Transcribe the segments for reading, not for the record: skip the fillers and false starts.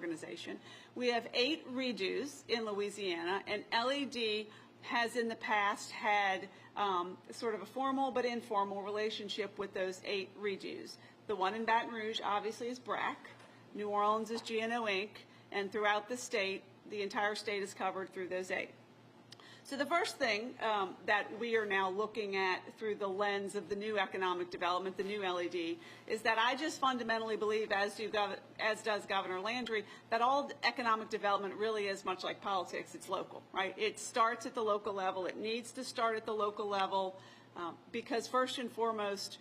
organization. We have 8 redos in Louisiana, and LED has in the past had sort of a formal but informal relationship with those 8 redos. The one in Baton Rouge obviously is BRAC, New Orleans is GNO Inc., and throughout the state, the entire state is covered through those 8. So the first thing that we are now looking at through the lens of the new economic development, the new LED, is that I just fundamentally believe, as does Governor Landry, that all economic development really is much like politics. It's local, right? It starts at the local level. It needs to start at the local level because first and foremost,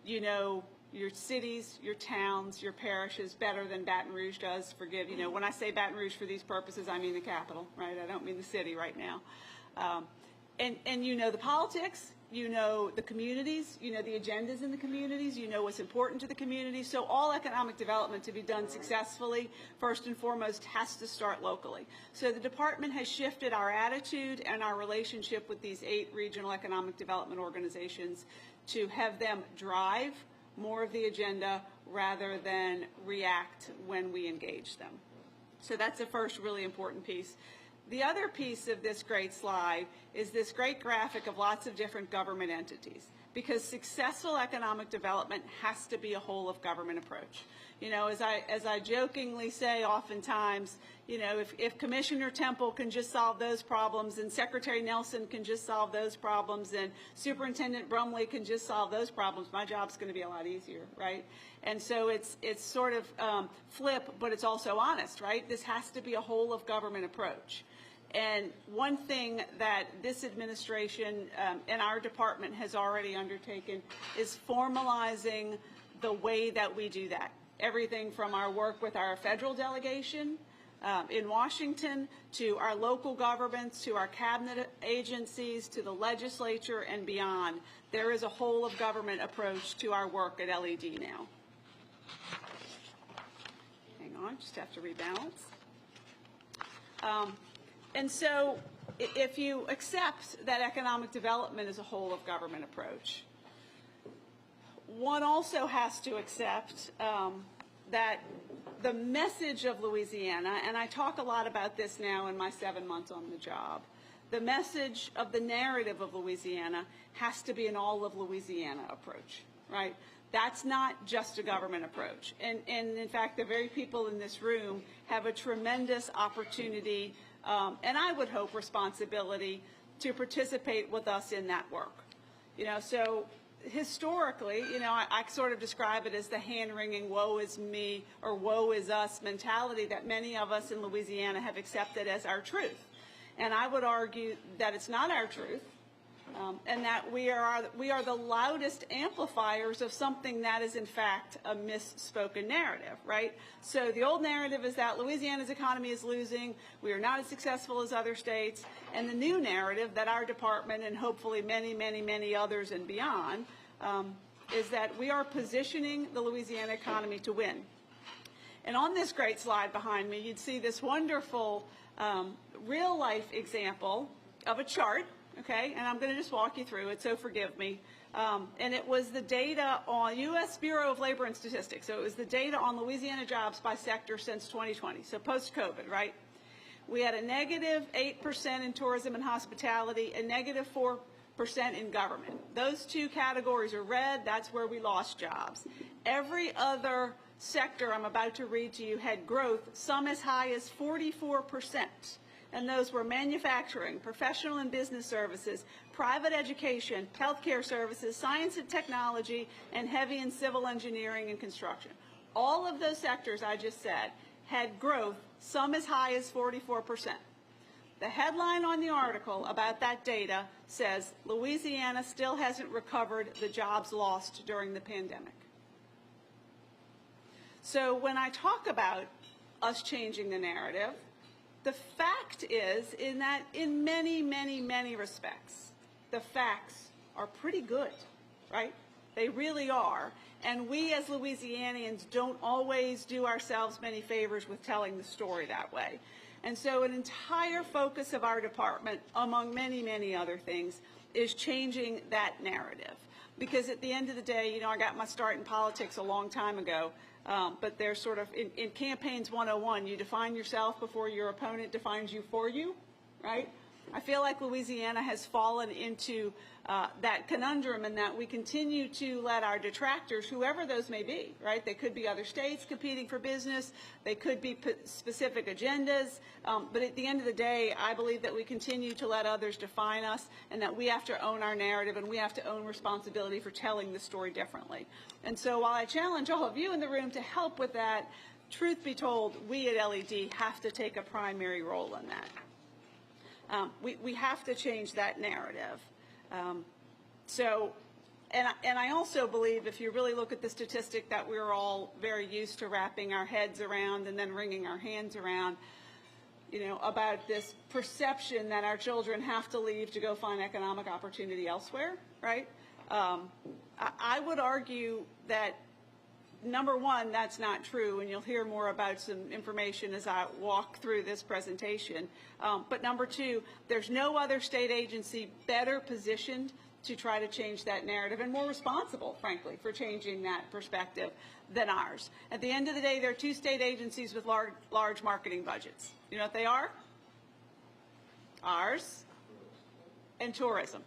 you know your cities, your towns, your parishes better than Baton Rouge does. Forgive, you know, when I say Baton Rouge for these purposes, I mean the capital, right? I don't mean the city right now. And you know the politics, you know the communities, you know the agendas in the communities, you know what's important to the community. So all economic development to be done successfully, first and foremost, has to start locally. So the department has shifted our attitude and our relationship with these 8 regional economic development organizations to have them drive more of the agenda rather than react when we engage them. So that's the first really important piece. The other piece of this great slide is this great graphic of lots of different government entities, because successful economic development has to be a whole of government approach. You know, as I jokingly say oftentimes, you know, if Commissioner Temple can just solve those problems, and Secretary Nelson can just solve those problems, and Superintendent Brumley can just solve those problems, my job's going to be a lot easier, right? And so it's sort of flip, but it's also honest, right? This has to be a whole of government approach. And one thing that this administration and our department has already undertaken is formalizing the way that we do that. Everything from our work with our federal delegation in Washington, to our local governments, to our cabinet agencies, to the legislature and beyond. There is a whole of government approach to our work at LED now. Hang on, just have to rebalance. And so if you accept that economic development is a whole of government approach, one also has to accept that the message of Louisiana, and I talk a lot about this now in my 7 months on the job, the message of the narrative of Louisiana has to be an all of Louisiana approach, right? That's not just a government approach. And in fact, the very people in this room have a tremendous opportunity and I would hope responsibility to participate with us in that work. You know, so historically, you know, I sort of describe it as the hand-wringing woe is me or woe is us mentality that many of us in Louisiana have accepted as our truth. And I would argue that it's not our truth, and that we are the loudest amplifiers of something that is in fact a misspoken narrative, right? So the old narrative is that Louisiana's economy is losing, we are not as successful as other states, and the new narrative that our department and hopefully many, many, many others and beyond is that we are positioning the Louisiana economy to win. And on this great slide behind me, you'd see this wonderful real-life example of a chart. Okay, and I'm going to just walk you through it, so forgive me. And it was the data on U.S. Bureau of Labor and Statistics. So it was the data on Louisiana jobs by sector since 2020, so post-COVID, right? We had a negative 8% in tourism and hospitality, a negative 4% in government. Those two categories are red. That's where we lost jobs. Every other sector I'm about to read to you had growth, some as high as 44%. And those were manufacturing, professional and business services, private education, healthcare services, science and technology, and heavy and civil engineering and construction. All of those sectors I just said had growth, some as high as 44%. The headline on the article about that data says, Louisiana still hasn't recovered the jobs lost during the pandemic. So when I talk about us changing the narrative, the fact is that in many, many, many respects, the facts are pretty good, right? They really are. And we as Louisianians don't always do ourselves many favors with telling the story that way. And so an entire focus of our department, among many, many other things, is changing that narrative. Because at the end of the day, you know, I got my start in politics a long time ago. but they're sort of, in campaigns 101, you define yourself before your opponent defines you for you, right? I feel like Louisiana has fallen into that conundrum, in that we continue to let our detractors, whoever those may be, right? They could be other states competing for business. They could be specific agendas. But at the end of the day, I believe that we continue to let others define us, and that we have to own our narrative, and we have to own responsibility for telling the story differently. And so while I challenge all of you in the room to help with that, truth be told, we at LED have to take a primary role in that. We have to change that narrative. And I also believe, if you really look at the statistic that we're all very used to wrapping our heads around and then wringing our hands around, about this perception that our children have to leave to go find economic opportunity elsewhere, right? I would argue that, number one, that's not true, and you'll hear more about some information as I walk through this presentation. But number two, there's no other state agency better positioned to try to change that narrative, and more responsible, frankly, for changing that perspective than ours. At the end of the day, there are two state agencies with large marketing budgets. You know what they are? Ours and tourism,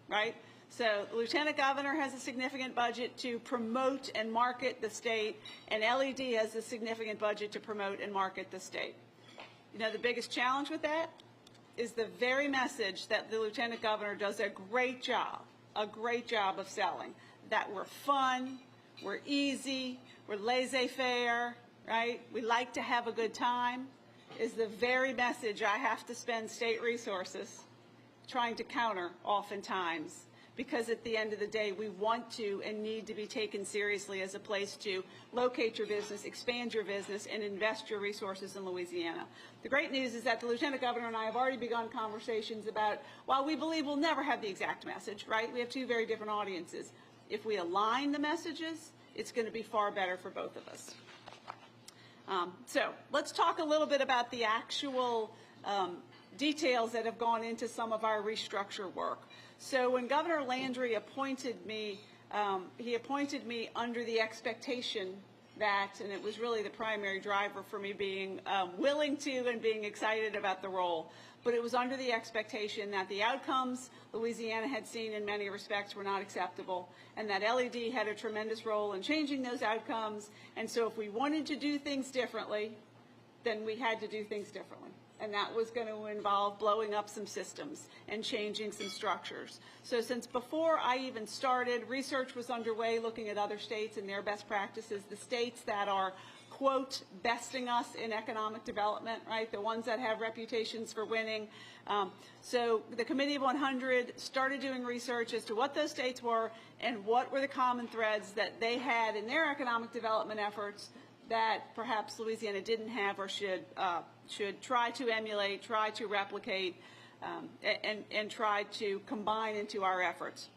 right? So the Lieutenant Governor has a significant budget to promote and market the state, and LED has a significant budget to promote and market the state. The biggest challenge with that is the very message that the Lieutenant Governor does a great job of selling, that we're fun, we're easy, we're laissez-faire, right? We like to have a good time, is the very message I have to spend state resources trying to counter oftentimes. Because at the end of the day, we want to and need to be taken seriously as a place to locate your business, expand your business, and invest your resources in Louisiana. The great news is that the Lieutenant Governor and I have already begun conversations about, while we believe we'll never have the exact message, right? We have two very different audiences. If we align the messages, it's going to be far better for both of us. So let's talk a little bit about the actual details that have gone into some of our restructure work. So when Governor Landry appointed me, he appointed me under the expectation that, and it was really the primary driver for me being willing to and being excited about the role, but it was under the expectation that the outcomes Louisiana had seen in many respects were not acceptable, and that LED had a tremendous role in changing those outcomes. And so if we wanted to do things differently, then we had to do things differently. And that was going to involve blowing up some systems and changing some structures. So since before I even started, research was underway looking at other states and their best practices, the states that are, quote, besting us in economic development, right, the ones that have reputations for winning. So the Committee of 100 started doing research as to what those states were and what were the common threads that they had in their economic development efforts that perhaps Louisiana didn't have or should try to emulate, try to replicate, and try to combine into our efforts.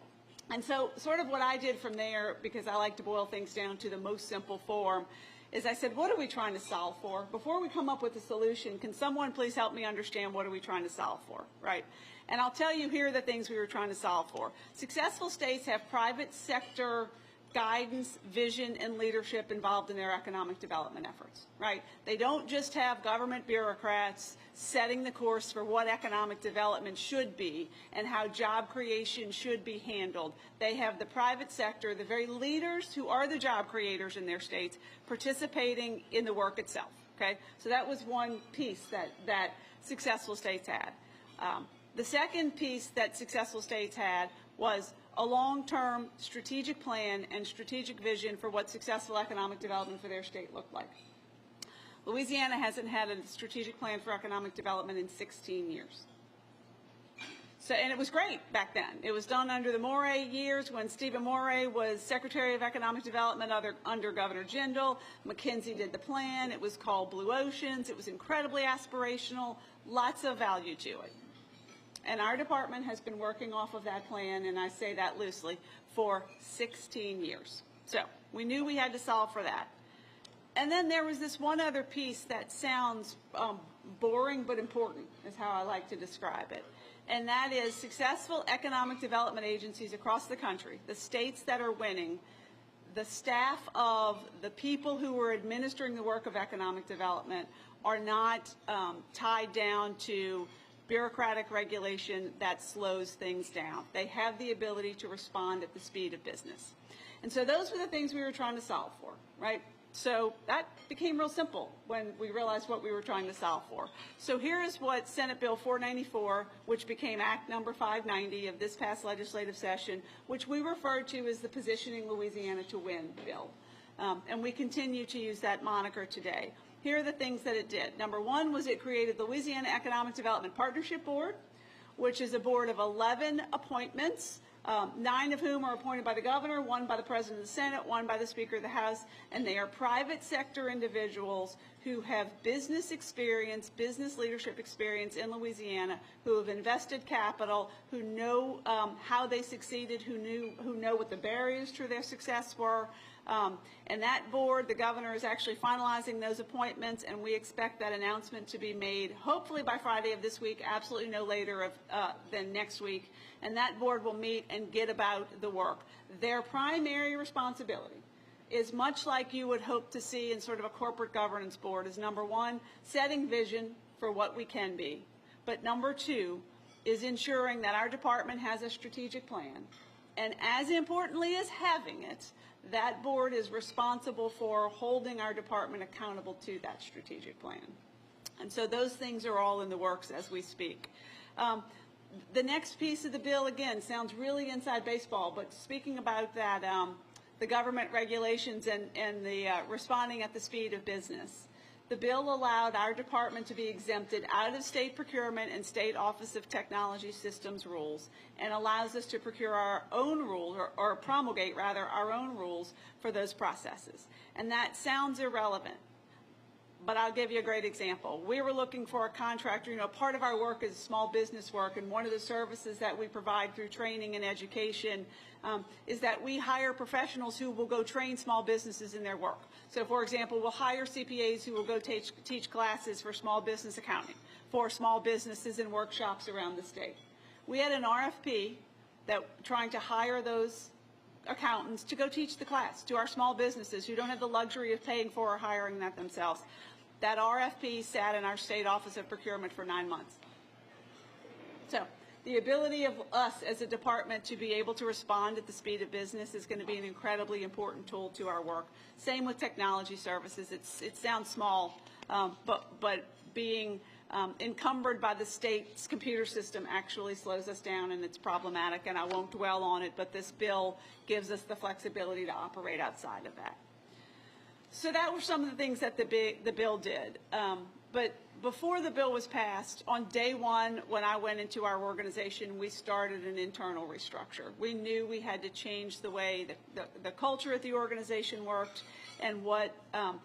And so sort of what I did from there, because I like to boil things down to the most simple form, is I said, what are we trying to solve for? Before we come up with a solution, can someone please help me understand what are we trying to solve for, right? And I'll tell you, here are the things we were trying to solve for. Successful states have private sector guidance, vision, and leadership involved in their economic development efforts, right? They don't just have government bureaucrats setting the course for what economic development should be and how job creation should be handled. They have the private sector, the very leaders who are the job creators in their states, participating in the work itself, okay? So that was one piece that successful states had. The second piece that successful states had was a long-term strategic plan and strategic vision for what successful economic development for their state looked like. Louisiana hasn't had a strategic plan for economic development in 16 years. So, and it was great back then. It was done under the Moray years when Stephen Moray was Secretary of Economic Development under Governor Jindal. McKinsey did the plan. It was called Blue Oceans. It was incredibly aspirational, lots of value to it. And our department has been working off of that plan, and I say that loosely, for 16 years. So we knew we had to solve for that. And then there was this one other piece that sounds boring but important, is how I like to describe it. And that is successful economic development agencies across the country, the states that are winning, the staff of the people who are administering the work of economic development are not tied down to bureaucratic regulation that slows things down. They have the ability to respond at the speed of business. And so those were the things we were trying to solve for, right? So that became real simple when we realized what we were trying to solve for. So here is what Senate Bill 494, which became Act number 590 of this past legislative session, which we referred to as the Positioning Louisiana to Win bill. And we continue to use that moniker today. Here are the things that it did. Number one was it created the Louisiana Economic Development Partnership Board, which is a board of 11 appointments, 9 of whom are appointed by the governor, 1 by the president of the Senate, 1 by the Speaker of the House, and they are private sector individuals who have business experience, business leadership experience in Louisiana, who have invested capital, who know how they succeeded, who know what the barriers to their success were. And that board, the governor is actually finalizing those appointments, and we expect that announcement to be made hopefully by Friday of this week, absolutely no later than next week. And that board will meet and get about the work. Their primary responsibility is much like you would hope to see in sort of a corporate governance board, is number one, setting vision for what we can be. But number two is ensuring that our department has a strategic plan. And as importantly as having it, that board is responsible for holding our department accountable to that strategic plan. And so those things are all in the works as we speak. The next piece of the bill, again, sounds really inside baseball, but speaking about that, the government regulations and the responding at the speed of business. The bill allowed our department to be exempted out of state procurement and state Office of Technology Systems rules, and allows us to procure our own rules, or promulgate, rather, our own rules for those processes. And that sounds irrelevant, but I'll give you a great example. We were looking for a contractor. You know, part of our work is small business work, and one of the services that we provide through training and education is that we hire professionals who will go train small businesses in their work. So, for example, we'll hire CPAs who will go teach classes for small business accounting for small businesses in workshops around the state. We had an RFP that trying to hire those accountants to go teach the class to our small businesses who don't have the luxury of paying for or hiring that themselves. That RFP sat in our state Office of Procurement for 9 months. So the ability of us as a department to be able to respond at the speed of business is going to be an incredibly important tool to our work. Same with technology services. It sounds small, but being encumbered by the state's computer system actually slows us down, and it's problematic, and I won't dwell on it, but this bill gives us the flexibility to operate outside of that. So that were some of the things that the bill did. But before the bill was passed, on day one, when I went into our organization, we started an internal restructure. We knew we had to change the way the culture at the organization worked and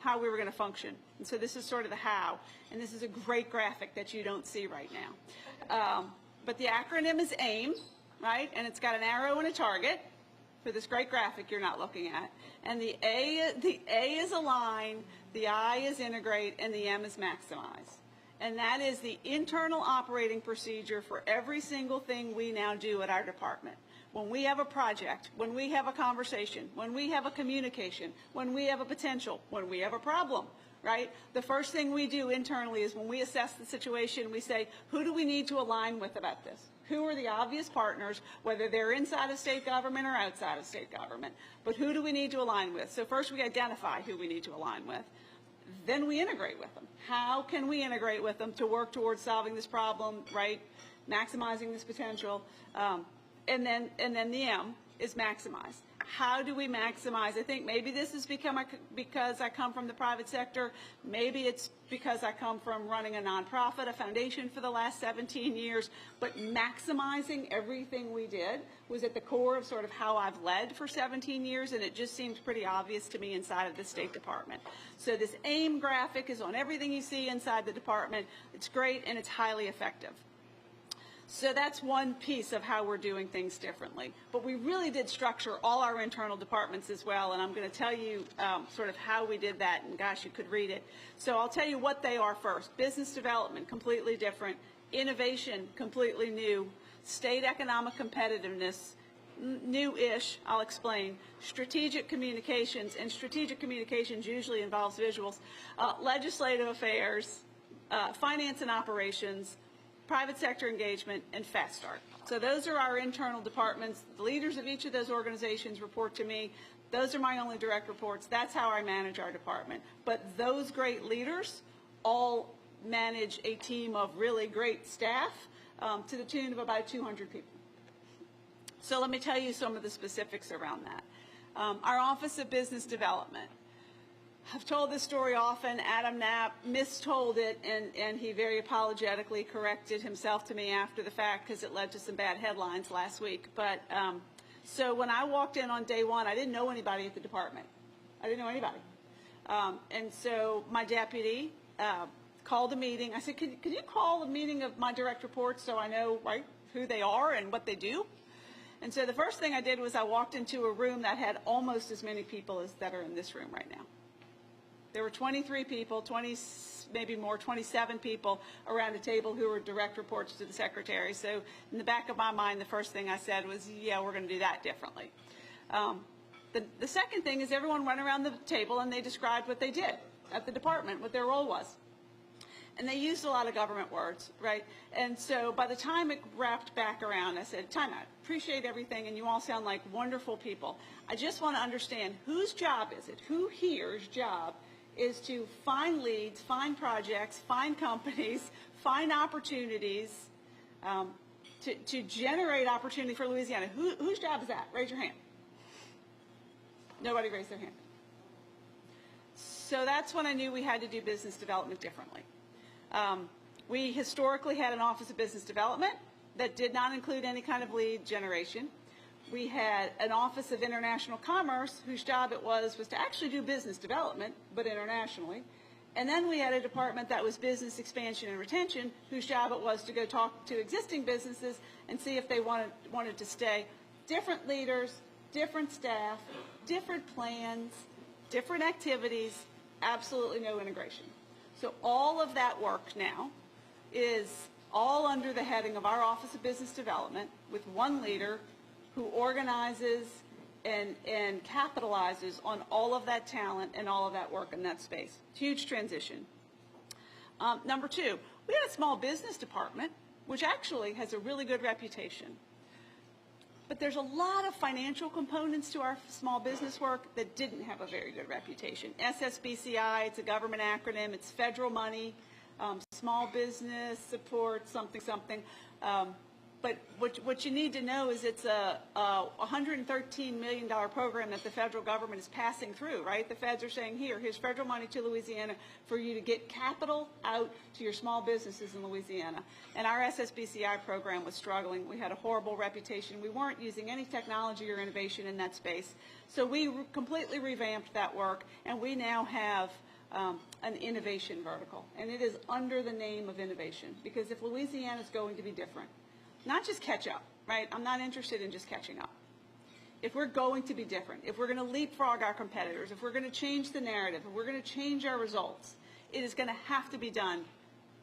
how we were going to function. And so this is sort of the how. And this is a great graphic that you don't see right now. But the acronym is AIM, right? And it's got an arrow and a target for this great graphic you're not looking at. And the A is align, the I is integrate, and the M is maximize. And that is the internal operating procedure for every single thing we now do at our department. When we have a project, when we have a conversation, when we have a communication, when we have a potential, when we have a problem, right? The first thing we do internally is when we assess the situation, we say, who do we need to align with about this? Who are the obvious partners, whether they're inside of state government or outside of state government? But who do we need to align with? So first we identify who we need to align with. Then we integrate with them. How can we integrate with them to work towards solving this problem, right? Maximizing this potential. And then the M is maximize. How do we maximize? I think maybe this has become because I come from the private sector. Maybe it's because I come from running a nonprofit, a foundation for the last 17 years. But maximizing everything we did was at the core of sort of how I've led for 17 years, and it just seemed pretty obvious to me inside of the State Department. So this AIM graphic is on everything you see inside the department. It's great, and it's highly effective. So that's one piece of how we're doing things differently. But we really did structure all our internal departments as well, and I'm going to tell you sort of how we did that, and gosh, you could read it. So I'll tell you what they are first. Business development, completely different. Innovation, completely new. State economic competitiveness, new-ish, I'll explain, strategic communications, and strategic communications usually involves visuals, legislative affairs, finance and operations, private sector engagement, and Fast Start. So those are our internal departments. The leaders of each of those organizations report to me. Those are my only direct reports. That's how I manage our department. But those great leaders all manage a team of really great staff to the tune of about 200 people. So let me tell you some of the specifics around that. Our Office of Business Development. I've told this story often. Adam Knapp mistold it, and he very apologetically corrected himself to me after the fact because it led to some bad headlines last week. But so when I walked in on day one, I didn't know anybody at the department. I didn't know anybody. And so my deputy called a meeting. I said, could you call a meeting of my direct reports so I know, right, who they are and what they do? And so the first thing I did was I walked into a room that had almost as many people as that are in this room right now. There were 23 people, 20, maybe more, 27 people around a table who were direct reports to the secretary. So in the back of my mind, the first thing I said was, yeah, we're going to do that differently. The second thing is everyone went around the table and they described what they did at the department, what their role was. And they used a lot of government words, right? And so by the time it wrapped back around, I said, time out, appreciate everything, and you all sound like wonderful people. I just want to understand whose job is it? Who here's job is to find leads, find projects, find companies, find opportunities, to generate opportunity for Louisiana. Whose job is that? Raise your hand. Nobody raised their hand. So that's when I knew we had to do business development differently. We historically had an Office of Business Development that did not include any kind of lead generation. We had an Office of International Commerce whose job it was to actually do business development, but internationally. And then we had a department that was business expansion and retention, whose job it was to go talk to existing businesses and see if they wanted to stay. Different leaders, different staff, different plans, different activities, absolutely no integration. So all of that work now is all under the heading of our Office of Business Development with one leader who organizes and capitalizes on all of that talent and all of that work in that space. Huge transition. Number two, we had a small business department, which actually has a really good reputation. But there's a lot of financial components to our small business work that didn't have a very good reputation. SSBCI, it's a government acronym, it's federal money, small business support, something, something. But what you need to know is it's a $113 million program that the federal government is passing through, right? The feds are saying, here's federal money to Louisiana for you to get capital out to your small businesses in Louisiana. And our SSBCI program was struggling. We had a horrible reputation. We weren't using any technology or innovation in that space. So we completely revamped that work, and we now have an innovation vertical. And it is under the name of innovation, because if Louisiana is going to be different, not just catch up, right? I'm not interested in just catching up. If we're going to be different, if we're going to leapfrog our competitors, if we're going to change the narrative, if we're going to change our results, it is going to have to be done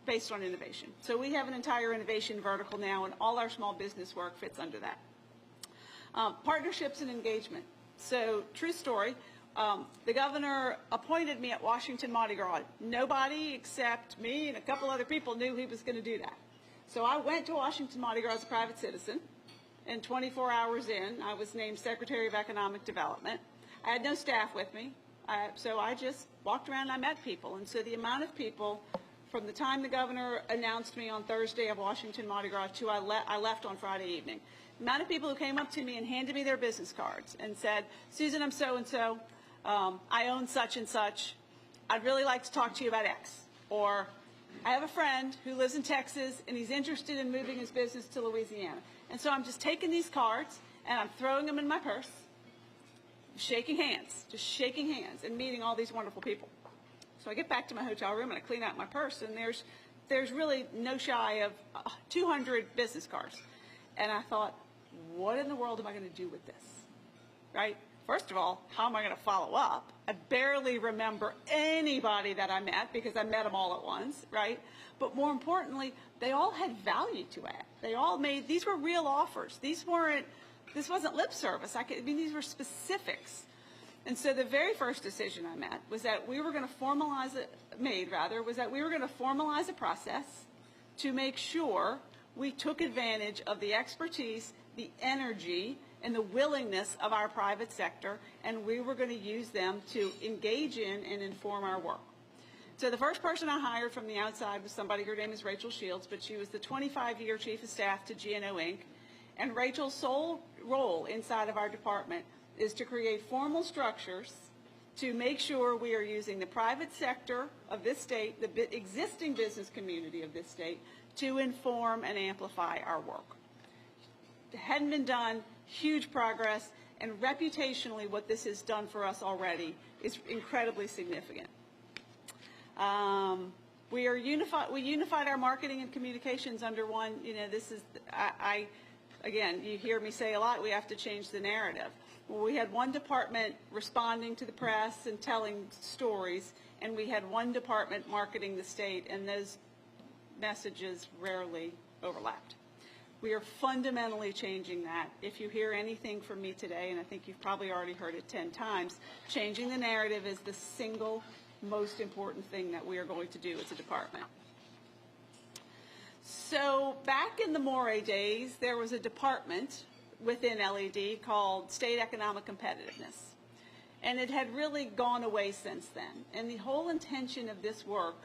based on innovation. So we have an entire innovation vertical now, and all our small business work fits under that. Partnerships and engagement. So true story, the governor appointed me at Washington Mardi Gras. Nobody except me and a couple other people knew he was going to do that. So I went to Washington Mardi Gras as a private citizen, and 24 hours in, I was named Secretary of Economic Development. I had no staff with me, so I just walked around and I met people. And so the amount of people, from the time the governor announced me on Thursday of Washington Mardi Gras to I left on Friday evening, the amount of people who came up to me and handed me their business cards and said, Susan, I'm so-and-so, I own such and such, I'd really like to talk to you about X, or I have a friend who lives in Texas, and he's interested in moving his business to Louisiana. And so I'm just taking these cards, and I'm throwing them in my purse, shaking hands, just shaking hands, and meeting all these wonderful people. So I get back to my hotel room, and I clean out my purse, and there's really no shy of 200 business cards. And I thought, what in the world am I going to do with this, right? First of all, how am I going to follow up? I barely remember anybody that I met because I met them all at once, right? But more importantly, they all had value to add. They all these were real offers. These weren't This wasn't lip service. I mean, these were specifics. And so the very first decision I made was that we were going to formalize a process to make sure we took advantage of the expertise, the energy, and the willingness of our private sector, and we were going to use them to engage in and inform our work. So the first person I hired from the outside was somebody, her name is Rachel Shields, but she was the 25-year chief of staff to GNO Inc. And Rachel's sole role inside of our department is to create formal structures to make sure we are using the private sector of this state, the existing business community of this state, to inform and amplify our work. It hadn't been done, huge progress, and reputationally what this has done for us already is incredibly significant. We unified our marketing and communications under one, this is, again, you hear me say a lot, we have to change the narrative. Well, we had one department responding to the press and telling stories, and we had one department marketing the state, and those messages rarely overlapped. We are fundamentally changing that. If you hear anything from me today, and I think you've probably already heard it 10 times, changing the narrative is the single most important thing that we are going to do as a department. So back in the Moray days, there was a department within LED called State Economic Competitiveness. And it had really gone away since then. And the whole intention of this work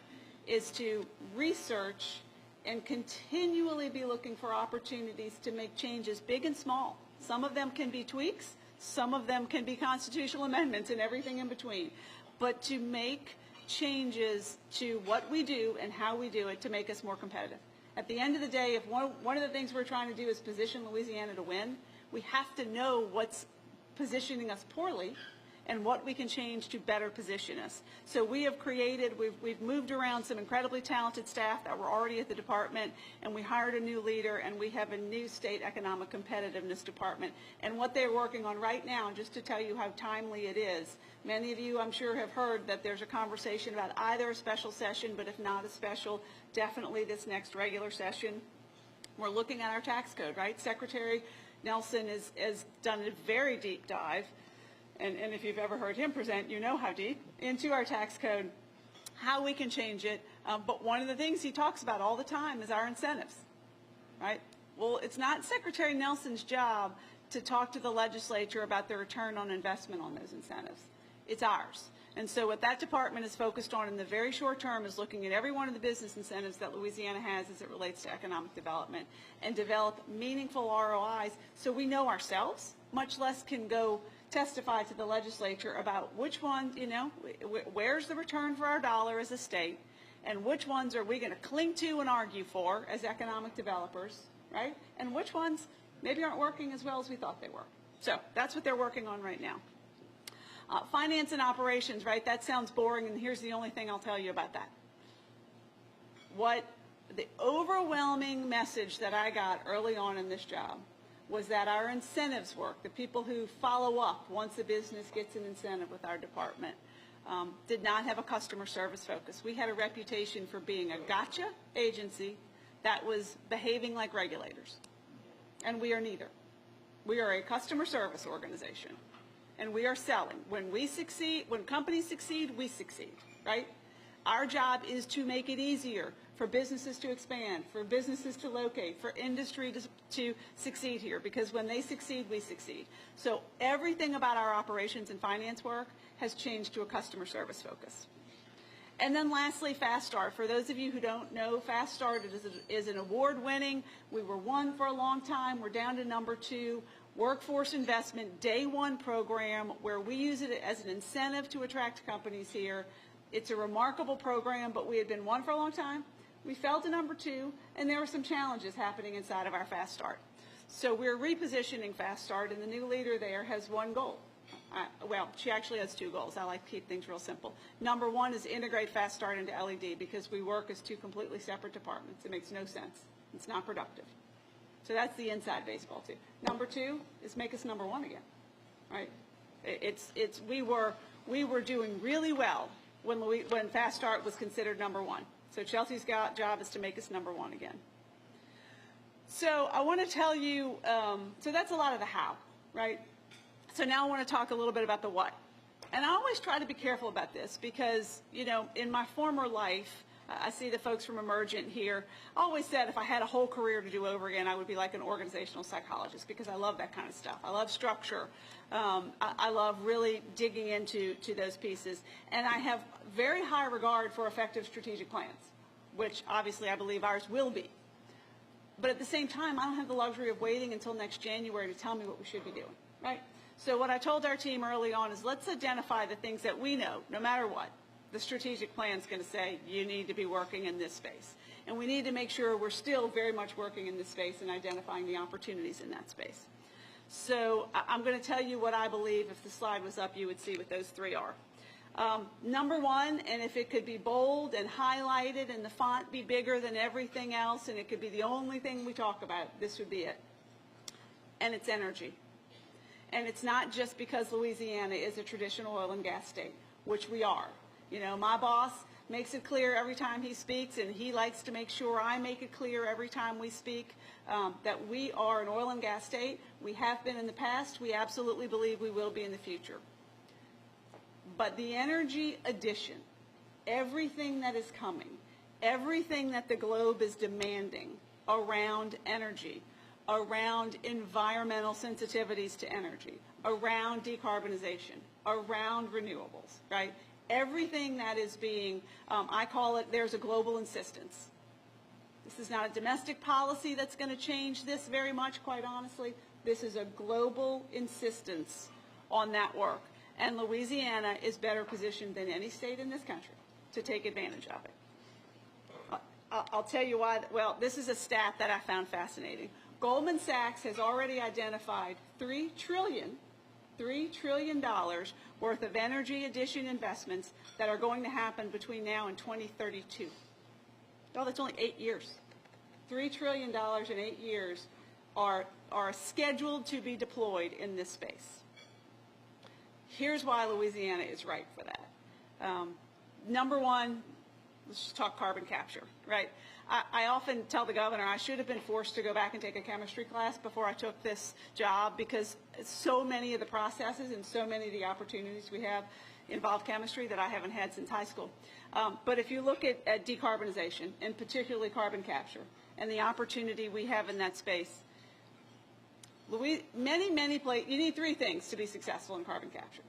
is to research and continually be looking for opportunities to make changes big and small. Some of them can be tweaks, some of them can be constitutional amendments, and everything in between. But to make changes to what we do and how we do it to make us more competitive. At the end of the day, if one of the things we're trying to do is position Louisiana to win, we have to know what's positioning us poorly and what we can change to better position us. So we have created, we've moved around some incredibly talented staff that were already at the department, and we hired a new leader, and we have a new state economic competitiveness department. And what they're working on right now, just to tell you how timely it is, many of you I'm sure have heard that there's a conversation about either a special session, but if not a special, definitely this next regular session. We're looking at our tax code, right? Secretary Nelson has done a very deep dive, and if you've ever heard him present, you know how deep, into our tax code, how we can change it. But one of the things he talks about all the time is our incentives, right? Well, it's not Secretary Nelson's job to talk to the legislature about the return on investment on those incentives. It's ours. And so what that department is focused on in the very short term is looking at every one of the business incentives that Louisiana has as it relates to economic development and develop meaningful ROIs so we know ourselves, much less can go testify to the legislature about which one, where's the return for our dollar as a state, and which ones are we going to cling to and argue for as economic developers, right? And which ones maybe aren't working as well as we thought they were. So that's what they're working on right now. Finance and operations, right? That sounds boring, and here's the only thing I'll tell you about that. What the overwhelming message that I got early on in this job was that our incentives work, the people who follow up once a business gets an incentive with our department, did not have a customer service focus. We had a reputation for being a gotcha agency that was behaving like regulators, and we are neither. We are a customer service organization, and we are selling. When we succeed, when companies succeed, we succeed, right? Our job is to make it easier for businesses to expand, for businesses to locate, for industry to succeed here, because when they succeed, we succeed. So everything about our operations and finance work has changed to a customer service focus. And then lastly, Fast Start. For those of you who don't know, Fast Start is an award-winning, we were one for a long time, we're down to number 2, workforce investment day 1 program where we use it as an incentive to attract companies here. It's a remarkable program, but we had been one for a long time. We fell to number 2, and there were some challenges happening inside of our Fast Start. So we're repositioning Fast Start, and the new leader there has one goal. Well, she actually has 2 goals. I like to keep things real simple. Number 1 is integrate Fast Start into LED because we work as 2 completely separate departments. It makes no sense. It's not productive. So that's the inside baseball too. Number 2 is make us number 1 again, right? We were doing really well when Fast Start was considered number 1. So Chelsea's job is to make us number 1 again. So I want to tell you, so that's a lot of the how, right? So now I want to talk a little bit about the what. And I always try to be careful about this because, you know, in my former life, I see the folks from Emergent here. I always said if I had a whole career to do over again, I would be like an organizational psychologist because I love that kind of stuff. I love structure. I love really digging into those pieces. And I have very high regard for effective strategic plans, which obviously I believe ours will be. But at the same time, I don't have the luxury of waiting until next January to tell me what we should be doing, right? So what I told our team early on is let's identify the things that we know, no matter what. The strategic plan is going to say you need to be working in this space. And we need to make sure we're still very much working in this space and identifying the opportunities in that space. So I'm going to tell you what I believe. If the slide was up, you would see what those three are. Number one, and if it could be bold and highlighted and the font be bigger than everything else and it could be the only thing we talk about, this would be it. And it's energy. And it's not just because Louisiana is a traditional oil and gas state, which we are. You know, my boss makes it clear every time he speaks, and he likes to make sure I make it clear every time we speak that we are an oil and gas state. We have been in the past. We absolutely believe we will be in the future. But the energy addition, everything that is coming, everything that the globe is demanding around energy, around environmental sensitivities to energy, around decarbonization, around renewables, right? Everything that is being, I call it, there's a global insistence. This is not a domestic policy that's going to change this very much, quite honestly. This is a global insistence on that work. And Louisiana is better positioned than any state in this country to take advantage of it. I'll tell you why. Well, this is a stat that I found fascinating. Goldman Sachs has already identified $3 trillion worth of energy addition investments that are going to happen between now and 2032. Oh, that's only 8 years. $3 trillion in 8 years are scheduled to be deployed in this space. Here's why Louisiana is right for that. Number one, let's just talk carbon capture, right? I often tell the governor I should have been forced to go back and take a chemistry class before I took this job because so many of the processes and so many of the opportunities we have involve chemistry that I haven't had since high school. But if you look at decarbonization, and particularly carbon capture, and the opportunity we have in that space, many places, you need three things to be successful in carbon capture.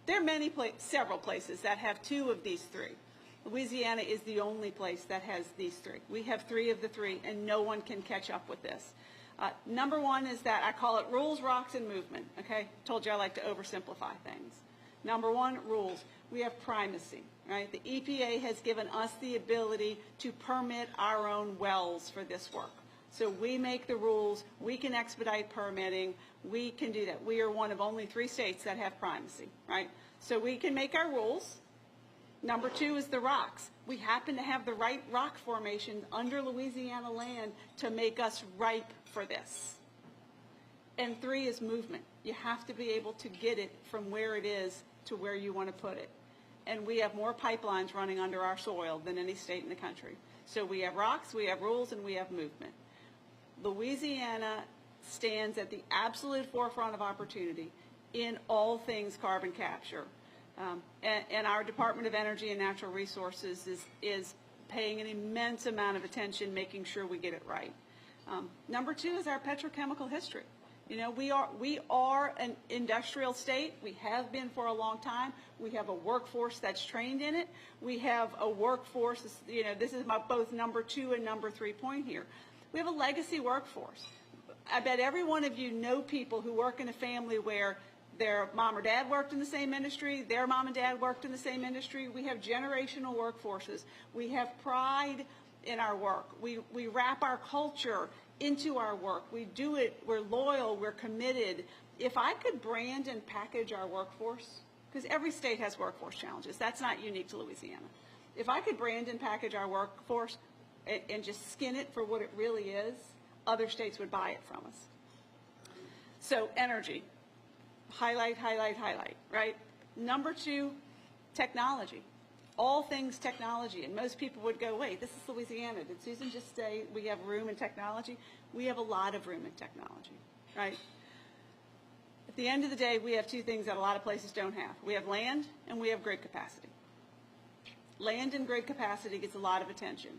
There are several places that have two of these three. Louisiana is the only place that has these three. We have three of the three, and no one can catch up with this. Number one is that I call it rules, rocks, and movement. Okay, told you I like to oversimplify things. Number one, rules. We have primacy, right? The EPA has given us the ability to permit our own wells for this work. So we make the rules. We can expedite permitting. We can do that. We are one of only 3 states that have primacy, right? So we can make our rules. Number two is the rocks. We happen to have the right rock formations under Louisiana land to make us ripe for this. And 3 is movement. You have to be able to get it from where it is to where you want to put it. And we have more pipelines running under our soil than any state in the country. So we have rocks, we have rules, and we have movement. Louisiana stands at the absolute forefront of opportunity in all things carbon capture. And our Department of Energy and Natural Resources is paying an immense amount of attention, making sure we get it right. Number two is our petrochemical history. You know, we are an industrial state. We have been for a long time. We have a workforce that's trained in it. We have a workforce, you know, this is my both number 2 and number 3 point here. We have a legacy workforce. I bet every one of you know people who work in a family where their mom or dad worked in the same industry, their mom and dad worked in the same industry. We have generational workforces. We have pride in our work. We wrap our culture into our work. We do it. We're loyal. We're committed. If I could brand and package our workforce, because every state has workforce challenges. That's not unique to Louisiana. If I could brand and package our workforce and just skin it for what it really is, other states would buy it from us. So energy. Highlight, highlight, highlight, right? Number 2, technology. all things technology. And most people would go, wait, this is Louisiana. Did Susan just say we have room in technology? We have a lot of room in technology, right? At the end of the day, we have two things that a lot of places don't have. We have land and we have grid capacity. Land and grid capacity gets a lot of attention.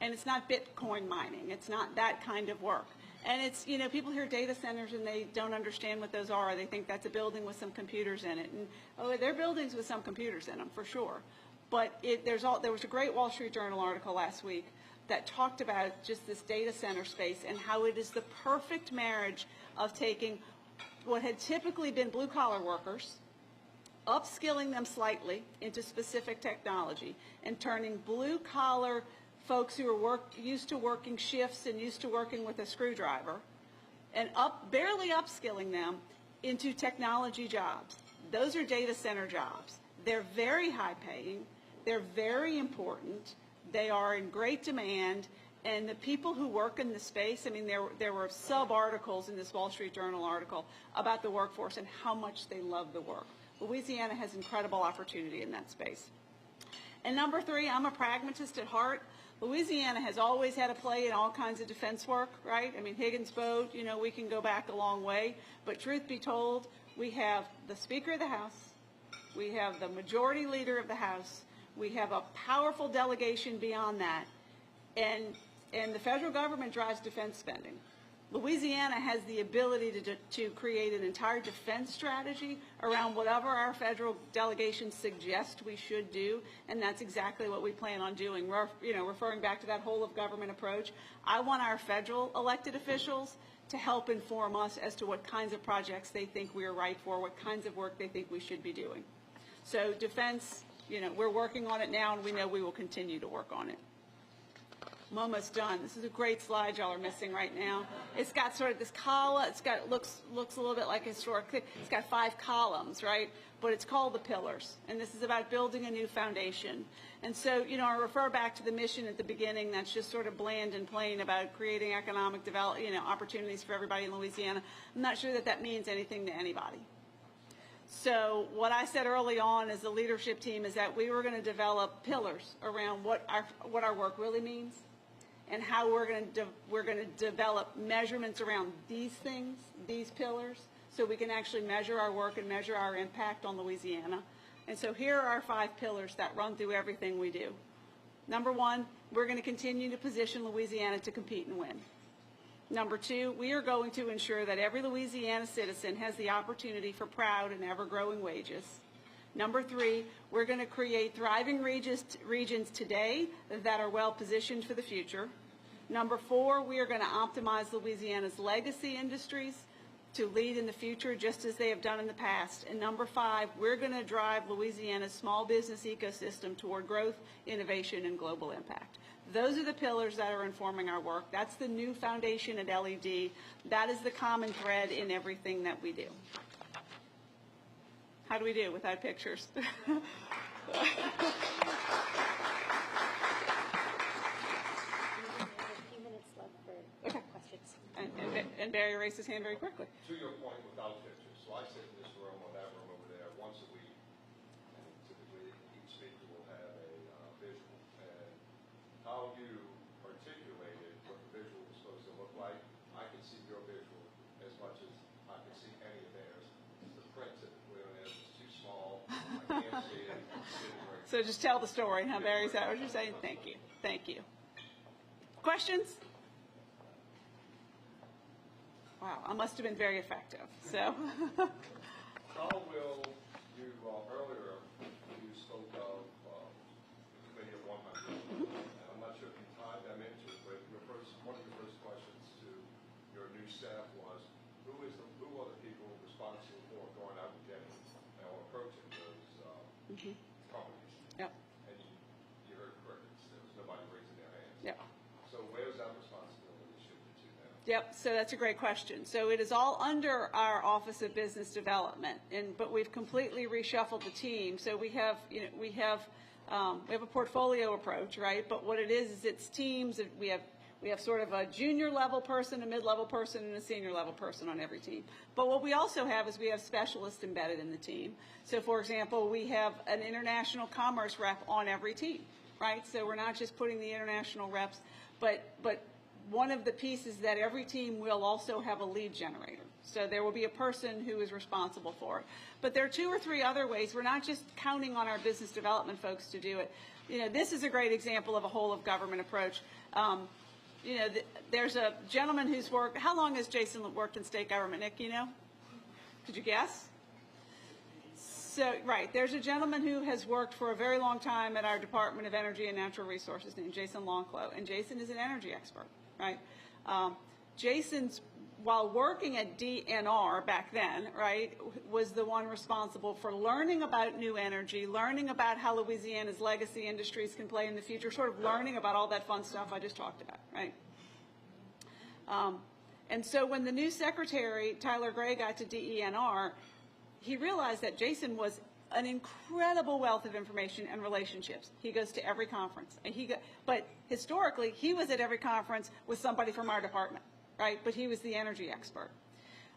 And it's not Bitcoin mining. It's not that kind of work. And it's, you know, people hear data centers and they don't understand what those are. They think that's a building with some computers in it. And, oh, they're buildings with some computers in them, for sure. But there was a great Wall Street Journal article last week that talked about just this data center space and how it is the perfect marriage of taking what had typically been blue-collar workers, upskilling them slightly into specific technology, and turning blue-collar folks who are used to working shifts and used to working with a screwdriver, and barely upskilling them into technology jobs. Those are data center jobs. They're very high-paying. They're very important. They are in great demand. And the people who work in the space, I mean, there were sub-articles in this Wall Street Journal article about the workforce and how much they love the work. Louisiana has incredible opportunity in that space. And number three, I'm a pragmatist at heart. Louisiana has always had a play in all kinds of defense work, right? I mean, Higgins Boat, you know, we can go back a long way. But truth be told, we have the Speaker of the House. We have the Majority Leader of the House. We have a powerful delegation beyond that. And the federal government drives defense spending. Louisiana has the ability to create an entire defense strategy around whatever our federal delegations suggest we should do, and that's exactly what we plan on doing. We're, you know, referring back to that whole of government approach. I want our federal elected officials to help inform us as to what kinds of projects they think we are right for, what kinds of work they think we should be doing. So defense, you know, we're working on it now, and we know we will continue to work on it. I'm almost done. This is a great slide y'all are missing right now. It's got sort of this column. It's got looks a little bit like historic. It's got 5 columns, right? But it's called the pillars, and this is about building a new foundation. And so, you know, I refer back to the mission at the beginning. That's just sort of bland and plain about creating economic development, you know, opportunities for everybody in Louisiana. I'm not sure that that means anything to anybody. So what I said early on as the leadership team is that we were going to develop pillars around what our work really means, and how we're going to develop measurements around these things, these pillars, so we can actually measure our work and measure our impact on Louisiana. And so here are our 5 pillars that run through everything we do. Number 1, we're going to continue to position Louisiana to compete and win. Number 2, we are going to ensure that every Louisiana citizen has the opportunity for proud and ever-growing wages. Number 3, we're going to create thriving regions today that are well positioned for the future. Number 4, we are going to optimize Louisiana's legacy industries to lead in the future just as they have done in the past. And number 5, we're going to drive Louisiana's small business ecosystem toward growth, innovation, and global impact. Those are the pillars that are informing our work. That's the new foundation at LED. That is the common thread in everything that we do. How do we do without pictures? A few minutes left for questions. And Barry raised his hand very quickly. To your point, without pictures. So I sit in this room or that room over there once a week, and typically each speaker will have a visual. And how you articulated what the visual was supposed to look like, I can see your visual as much as I can see any of theirs. The print typically on it is too small. I can't see it. So just tell the story, huh, Barry? Is that what you're saying? Thank you. Thank you. Questions? Wow, I must have been very effective. So. How will you, earlier you spoke of committee of 100. And I'm not sure if you tied them into it, but one of your first questions to your new staff was, who are the people responsible for going out and getting or approaching those companies? Yep. And you heard correctly, there was nobody raising their hands. Yep. So where's that responsibility shifted to now? Yep, so that's a great question. So it is all under our Office of Business Development, but we've completely reshuffled the team. So we have a portfolio approach, right? But what it is it's teams. We We have sort of a junior level person, a mid-level person, and a senior level person on every team. But what we also have is we have specialists embedded in the team. So for example, we have an international commerce rep on every team, right? So we're not just putting the international reps, but one of the pieces that every team will also have a lead generator. So there will be a person who is responsible for it. But there are 2 or 3 other ways. We're not just counting on our business development folks to do it. You know, this is a great example of a whole of government approach. You know, there's a gentleman who's worked, how long has Jason worked in state government, Nick, you know? Could you guess? So, right, there's a gentleman who has worked for a very long time at our Department of Energy and Natural Resources named Jason Longclough, and Jason is an energy expert, right? Jason's, while working at DNR back then, right, was the one responsible for learning about new energy, learning about how Louisiana's legacy industries can play in the future, sort of learning about all that fun stuff I just talked about, right? And so when the new secretary, Tyler Gray, got to DENR, he realized that Jason was an incredible wealth of information and relationships. He goes to every conference. But historically, he was at every conference with somebody from our department, right? But he was the energy expert.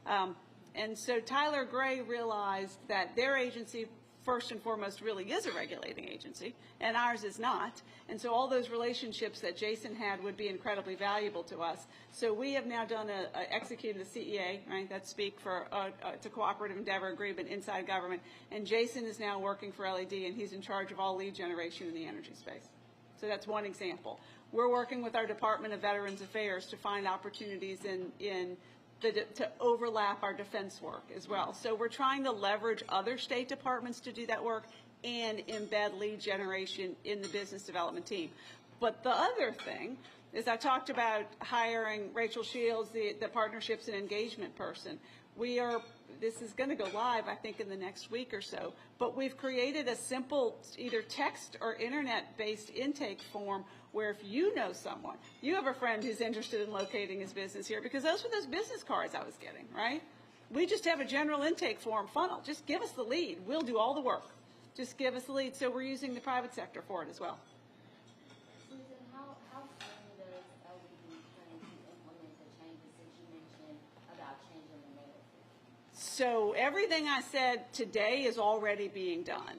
And so Tyler Gray realized that their agency, first and foremost, really is a regulating agency, and ours is not. And so all those relationships that Jason had would be incredibly valuable to us. So we have now done executed a CEA, right? That's speak for it's a cooperative endeavor agreement inside government. And Jason is now working for LED, and he's in charge of all lead generation in the energy space. So that's one example. We're working with our Department of Veterans Affairs to find opportunities to overlap our defense work as well. So we're trying to leverage other state departments to do that work and embed lead generation in the business development team. But the other thing is I talked about hiring Rachel Shields, the partnerships and engagement person. This is going to go live, I think, in the next week or so. But we've created a simple either text or internet-based intake form where if you know someone, you have a friend who's interested in locating his business here, because those were those business cards I was getting, right? We just have a general intake form funnel. Just give us the lead. We'll do all the work. Just give us the lead. So we're using the private sector for it as well. Susan, how soon does LED plan to implement the changes that you mentioned about changing the narrative? So everything I said today is already being done.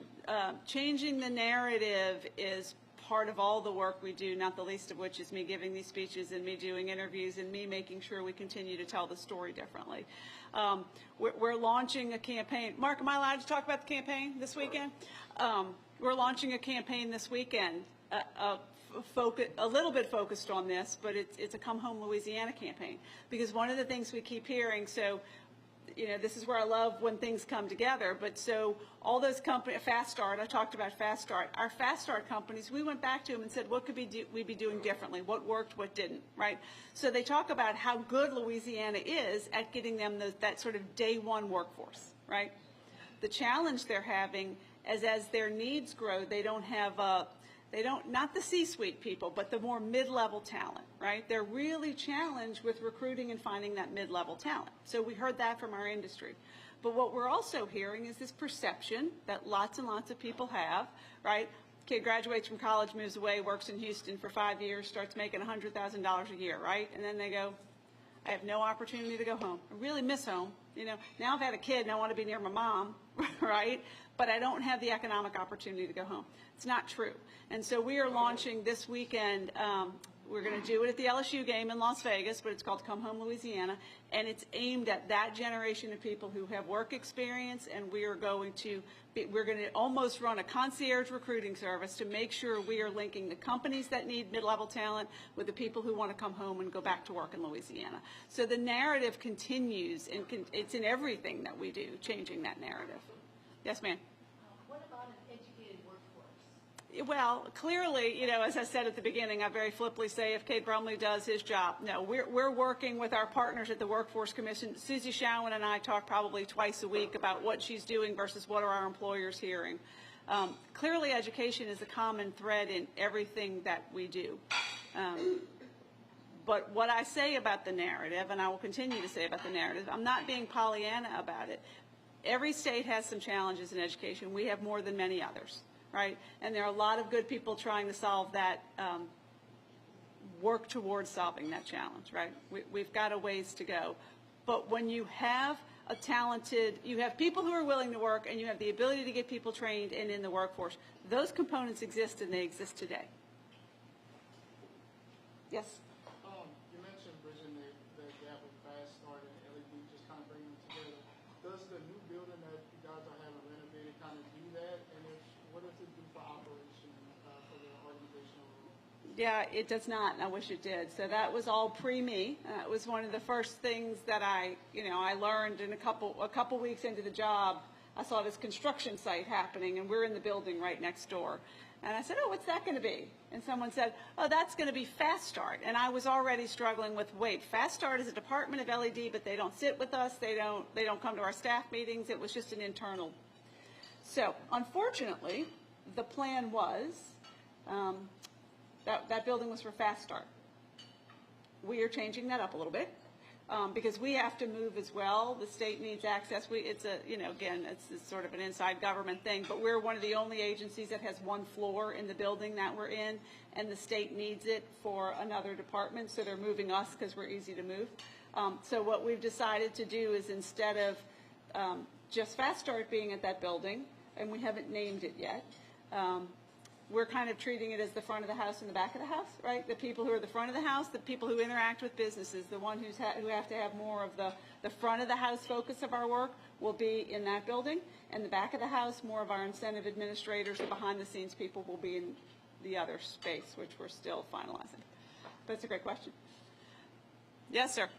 Changing the narrative is part of all the work we do, not the least of which is me giving these speeches and me doing interviews and me making sure we continue to tell the story differently. We're launching a campaign. Mark, am I allowed to talk about the campaign this weekend? We're launching a campaign this weekend, a little bit focused on this, but it's a Come Home Louisiana campaign. Because one of the things we keep hearing, so you know, this is where I love when things come together. But so all those companies, Fast Start, I talked about Fast Start. Our Fast Start companies, we went back to them and said, what could we be doing differently? What worked, what didn't, right? So they talk about how good Louisiana is at getting them that sort of day one workforce, right? The challenge they're having is as their needs grow, they don't have not the C-suite people, but the more mid-level talent, right? They're really challenged with recruiting and finding that mid-level talent. So we heard that from our industry. But what we're also hearing is this perception that lots and lots of people have, right? Kid graduates from college, moves away, works in Houston for 5 years, starts making $100,000 a year, right? And then they go, I have no opportunity to go home. I really miss home. You know, now I've had a kid and I want to be near my mom, right? But I don't have the economic opportunity to go home. It's not true. And so we are launching this weekend, we're going to do it at the LSU game in Las Vegas, but it's called Come Home Louisiana, and it's aimed at that generation of people who have work experience, and we're going to almost run a concierge recruiting service to make sure we are linking the companies that need mid-level talent with the people who want to come home and go back to work in Louisiana. So the narrative continues, and it's in everything that we do, changing that narrative. Yes, ma'am. What about an educated workforce? Well, clearly, you know, as I said at the beginning, I very flippantly say if Cade Brumley does his job. No, we're working with our partners at the Workforce Commission. Susie Showen and I talk probably twice a week about what she's doing versus what are our employers hearing. Clearly, education is a common thread in everything that we do. But what I say about the narrative, and I will continue to say about the narrative, I'm not being Pollyanna about it. Every state has some challenges in education. We have more than many others, right? And there are a lot of good people trying to solve that. work towards solving that challenge, right? We've got a ways to go. But when you have you have people who are willing to work and you have the ability to get people trained and in the workforce, those components exist and they exist today. Yes? You mentioned bridging the gap with Fast Start and LED, just kind of bringing them together. Does the new building that you guys are having renovated kind of do that? And what does it do for operation for the organizational role? Yeah, it does not, and I wish it did. So that was all pre-me. It was one of the first things that I learned in a couple weeks into the job. I saw this construction site happening, and we're in the building right next door. And I said, oh, what's that going to be? And someone said, oh, that's going to be Fast Start. And I was already struggling with, wait, Fast Start is a department of LED, but they don't sit with us. They don't come to our staff meetings. It was just an internal. So unfortunately, the plan was that building was for Fast Start. We are changing that up a little bit. Because we have to move as well. The state needs access. It's sort of an inside government thing, but we're one of the only agencies that has one floor in the building that we're in, and the state needs it for another department, so they're moving us because we're easy to move. So what we've decided to do is, instead of just Fast Start being at that building, and we haven't named it yet, we're kind of treating it as the front of the house and the back of the house, right? The people who are the front of the house, the people who interact with businesses, the one who have to have more of the front of the house focus of our work will be in that building, and the back of the house, more of our incentive administrators, the behind the scenes people will be in the other space, which we're still finalizing. But it's a great question. Yes, sir.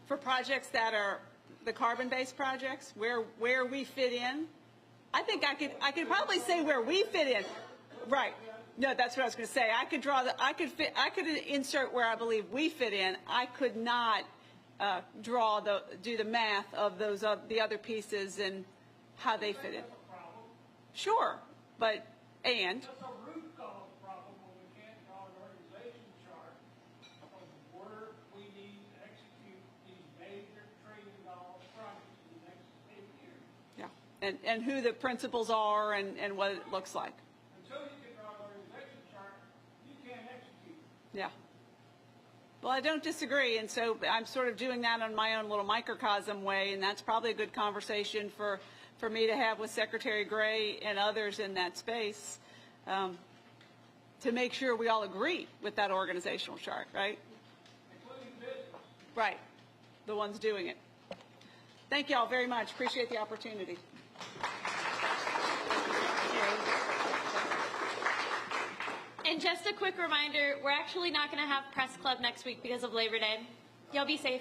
For projects that are the carbon-based projects, where we fit in, I think I could probably say where we fit in. Right. No, that's what I was going to say. I could insert where I believe we fit in. I could not do the math of the other pieces and how they fit in. Sure, but and. That's a root cause problem when we can't draw an organization chart of where we need to execute these major trillion-dollar projects in the next 8 years. Yeah, and who the principals are and what it looks like. Until you can draw an organization chart, you can't execute. Yeah. Well, I don't disagree, and so I'm sort of doing that on my own little microcosm way, and that's probably a good conversation for me to have with Secretary Gray and others in that space to make sure we all agree with that organizational chart, right? Including business. Right, the ones doing it. Thank you all very much. Appreciate the opportunity. And just a quick reminder, we're actually not going to have press club next week because of Labor Day. Y'all be safe.